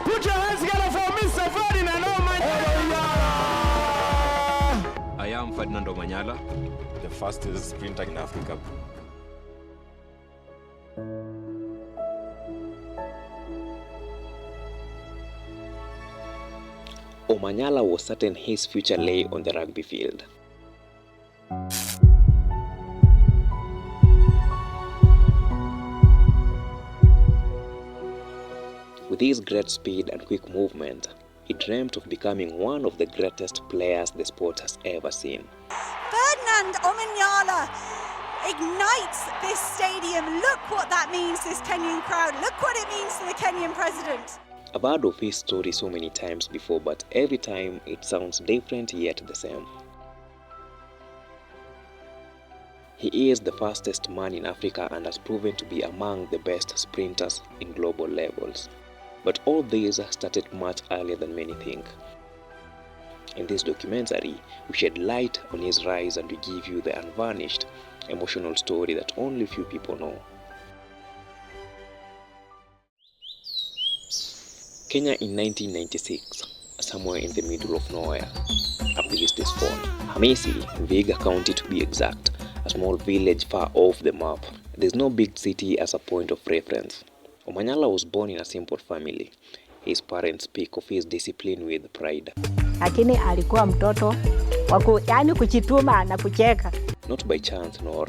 Put your hands together for Mr. Ferdinand Omanyala! I am Ferdinand Omanyala, the fastest sprinter in Africa. Omanyala was certain his future lay on the rugby field. With his great speed and quick movement, he dreamt of becoming one of the greatest players the sport has ever seen. Ferdinand Omanyala ignites this stadium. Look what that means to this Kenyan crowd. Look what it means to the Kenyan president. I've heard of his story so many times before, but every time it sounds different yet the same. He is the fastest man in Africa and has proven to be among the best sprinters in global levels. But all these started much earlier than many think. In this documentary, we shed light on his rise and we give you the unvarnished, emotional story that only few people know. Kenya in 1996, somewhere in the middle of nowhere, a beast is born. Hamisi, in Vihiga County to be exact, a small village far off the map. There's no big city as a point of reference. Omanyala was born in a simple family. His parents speak of his discipline with pride. Lakini alikuwa mtoto yani kuchituma na kucheka. Not by chance nor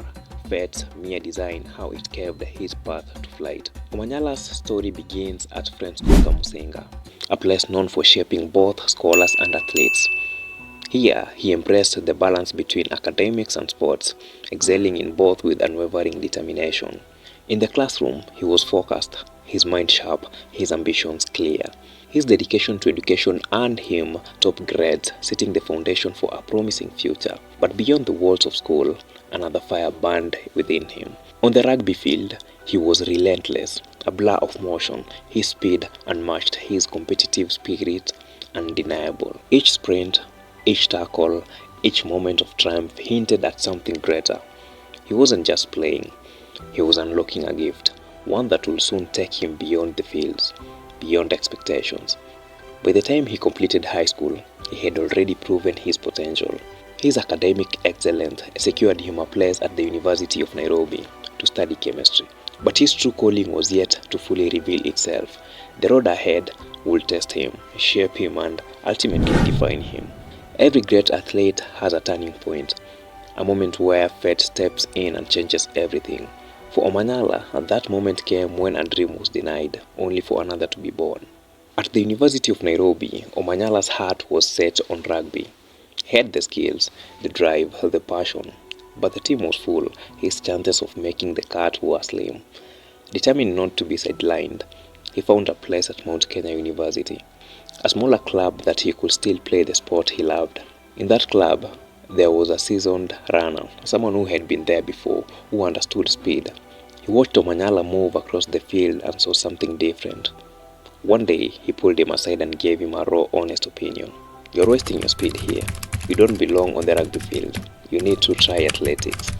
fate's mere design how it carved his path to flight. Omanyala's story begins at Friends School Kamusinga, a place known for shaping both scholars and athletes. Here, he embraced the balance between academics and sports, excelling in both with unwavering determination. In the classroom, he was focused, his mind sharp, his ambitions clear. His dedication to education earned him top grades, setting the foundation for a promising future. But beyond the walls of school, another fire burned within him. On the rugby field, he was relentless, a blur of motion. His speed unmatched, his competitive spirit undeniable. Each sprint, each tackle, each moment of triumph hinted at something greater. He wasn't just playing, he was unlocking a gift, one that will soon take him beyond the fields, beyond expectations. By the time he completed high school, he had already proven his potential. His academic excellence secured him a place at the University of Nairobi to study chemistry. But his true calling was yet to fully reveal itself. The road ahead would test him, shape him, and ultimately define him. Every great athlete has a turning point, a moment where fate steps in and changes everything. For Omanyala, that moment came when a dream was denied, only for another to be born. At the University of Nairobi, Omanyala's heart was set on rugby. He had the skills, the drive, the passion, but the team was full. His chances of making the cut were slim. Determined not to be sidelined, he found a place at Mount Kenya University, a smaller club that he could still play the sport he loved. In that club, there was a seasoned runner, someone who had been there before, who understood speed. He watched Omanyala move across the field and saw something different. One day, he pulled him aside and gave him a raw, honest opinion. "You're wasting your speed here. You don't belong on the rugby field. You need to try athletics."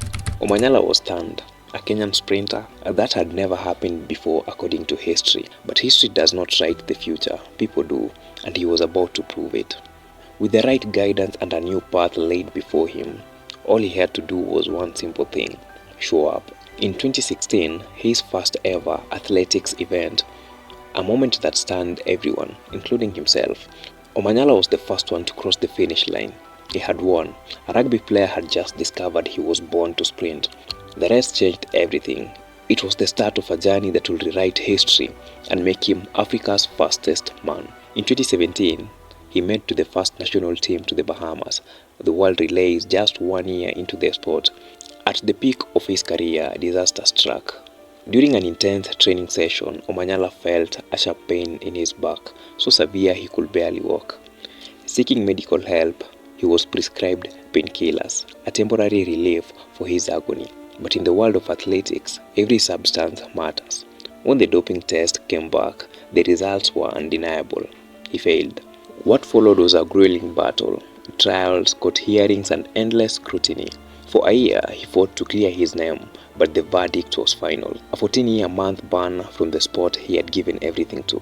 Omanyala was stunned. A Kenyan sprinter? That had never happened before according to history. But history does not write the future. People do, and he was about to prove it. With the right guidance and a new path laid before him, all he had to do was one simple thing: show up. In 2016, his first ever athletics event, a moment that stunned everyone, including himself. Omanyala was the first one to cross the finish line. He had won. A rugby player had just discovered he was born to sprint. The rest changed everything. It was the start of a journey that will rewrite history and make him Africa's fastest man. In 2017, he made to the first national team to the Bahamas. The world relays just 1 year into the sport. At the peak of his career, disaster struck. During an intense training session, Omanyala felt a sharp pain in his back, so severe he could barely walk. Seeking medical help, he was prescribed painkillers, a temporary relief for his agony. But in the world of athletics, every substance matters. When the doping test came back, the results were undeniable. He failed. What followed was a grueling battle, trials, court hearings, and endless scrutiny. For a year, he fought to clear his name, but the verdict was final. A 14-year-month ban from the sport he had given everything to.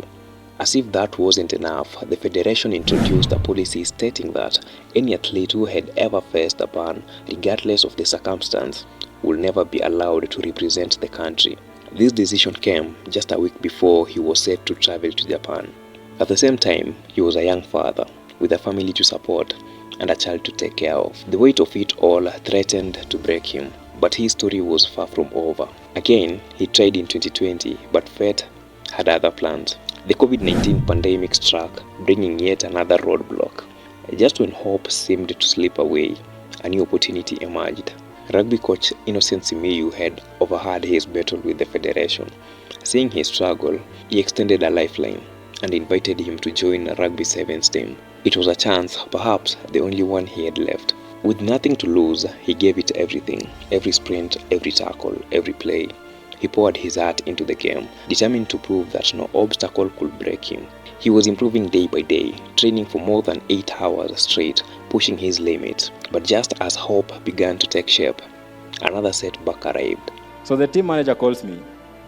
As if that wasn't enough, the federation introduced a policy stating that any athlete who had ever faced a ban, regardless of the circumstance, will never be allowed to represent the country. This decision came just a week before he was set to travel to Japan. At the same time, he was a young father with a family to support and a child to take care of. The weight of it all threatened to break him, but his story was far from over. Again, he tried in 2020, but fate had other plans. The COVID-19 pandemic struck, bringing yet another roadblock. Just when hope seemed to slip away, a new opportunity emerged. Rugby coach Innocent Simiyu had overheard his battle with the federation. Seeing his struggle, he extended a lifeline and invited him to join Rugby Sevens team. It was a chance, perhaps the only one he had left. With nothing to lose, he gave it everything. Every sprint, every tackle, every play. He poured his heart into the game, determined to prove that no obstacle could break him. He was improving day by day, training for more than 8 hours straight, pushing his limits. But just as hope began to take shape, another setback arrived. So the team manager calls me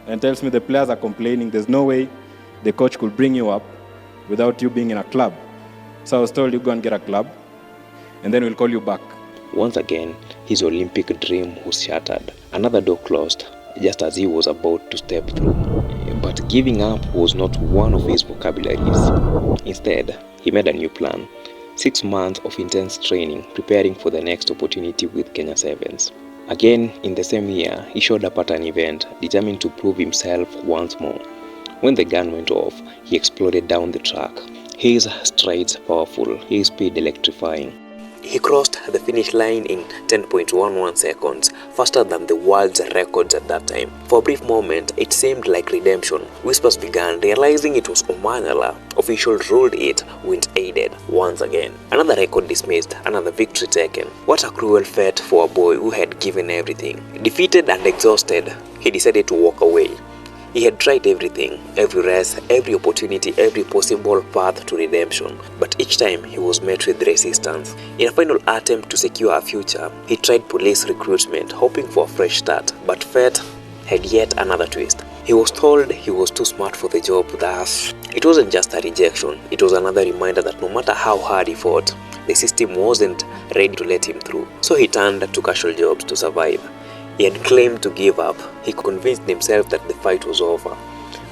and tells me the players are complaining. There's no way the coach could bring you up without you being in a club. So I was told, you go and get a club and then we'll call you back. Once again, his Olympic dream was shattered. Another door closed just as he was about to step through. But giving up was not one of his vocabularies. Instead, he made a new plan. 6 months of intense training, preparing for the next opportunity with Kenya Sevens. Again, in the same year, he showed up at an event, determined to prove himself once more. When the gun went off, he exploded down the track. His strides powerful, his speed electrifying. He crossed the finish line in 10.11 seconds, faster than the world's records at that time. For a brief moment, it seemed like redemption. Whispers began, realizing it was Omanyala. Officials ruled it wind-aided once again. Another record dismissed, another victory taken. What a cruel fate for a boy who had given everything. Defeated and exhausted, he decided to walk away. He had tried everything, every race, every opportunity, every possible path to redemption, but each time he was met with resistance. In a final attempt to secure a future, he tried police recruitment, hoping for a fresh start, but fate had yet another twist. He was told he was too smart for the job, thus it wasn't just a rejection, it was another reminder that no matter how hard he fought, the system wasn't ready to let him through. So he turned to casual jobs to survive. He had claimed to give up. He convinced himself that the fight was over.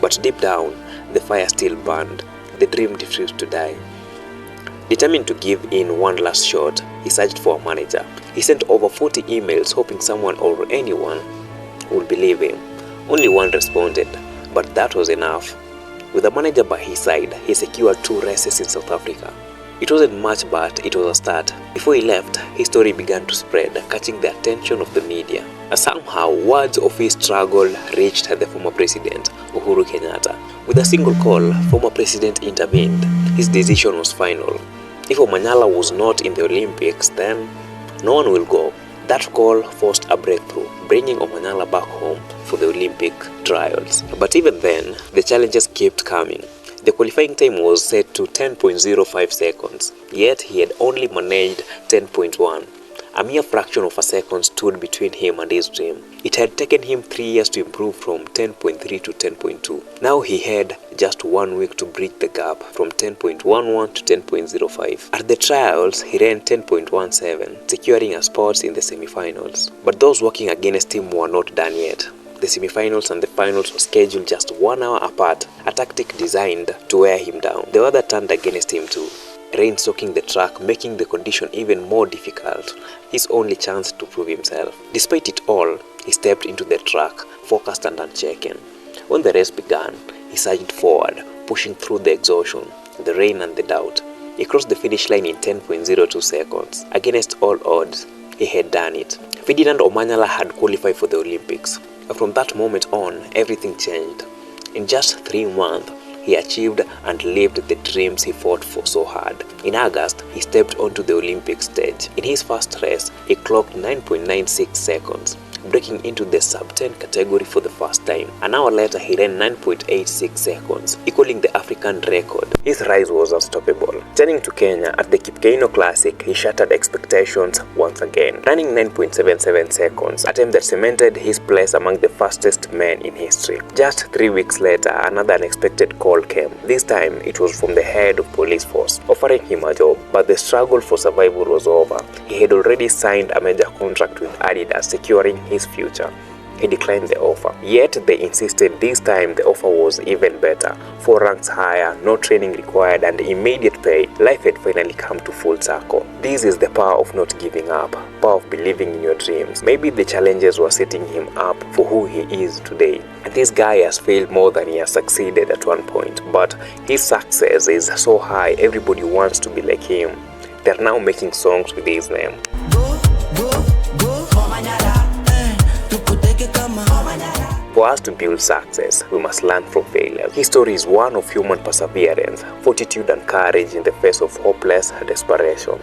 But deep down, the fire still burned. The dream refused to die. Determined to give in one last shot, he searched for a manager. He sent over 40 emails hoping someone or anyone would believe him. Only one responded, but that was enough. With a manager by his side, he secured 2 races in South Africa. It wasn't much, but it was a start. Before he left, his story began to spread, catching the attention of the media. Somehow, words of his struggle reached the former president, Uhuru Kenyatta. With a single call, former president intervened. His decision was final. If Omanyala was not in the Olympics, then no one will go. That call forced a breakthrough, bringing Omanyala back home for the Olympic trials. But even then, the challenges kept coming. The qualifying time was set to 10.05 seconds, yet he had only managed 10.1. A mere fraction of a second stood between him and his dream. It had taken him 3 years to improve from 10.3 to 10.2. Now he had just 1 week to bridge the gap from 10.11 to 10.05. At the trials, he ran 10.17, securing a spot in the semi-finals. But those working against him were not done yet. The semi-finals and the finals were scheduled just 1 hour apart, a tactic designed to wear him down. The weather turned against him too. Rain soaking the track, making the condition even more difficult. His only chance to prove himself. Despite it all, he stepped into the track, focused and unshaken. When the race began, he surged forward, pushing through the exhaustion, the rain and the doubt. He crossed the finish line in 10.02 seconds. Against all odds, he had done it. Ferdinand Omanyala had qualified for the Olympics. From that moment on, everything changed. In just 3 months, he achieved and lived the dreams he fought for so hard. In August, he stepped onto the Olympic stage. In his first race, he clocked 9.96 seconds. breaking into the sub-10 category for the first time. An hour later, he ran 9.86 seconds, equaling the African record. His rise was unstoppable. Turning to Kenya, at the Kipkeino Classic, he shattered expectations once again, running 9.77 seconds, a time that cemented his place among the fastest men in history. Just 3 weeks later, another unexpected call came. This time, it was from the head of police force, offering him a job, but the struggle for survival was over. He had already signed a major contract with Adidas, securing his future. He declined the offer. Yet they insisted this time the offer was even better. 4 ranks higher, no training required, and immediate pay. Life had finally come to full circle. This is the power of not giving up, power of believing in your dreams. Maybe the challenges were setting him up for who he is today. And this guy has failed more than he has succeeded at one point, but his success is so high, everybody wants to be like him. They're now making songs with his name. For us to build success, we must learn from failures. His story is one of human perseverance, fortitude and courage in the face of hopeless desperation.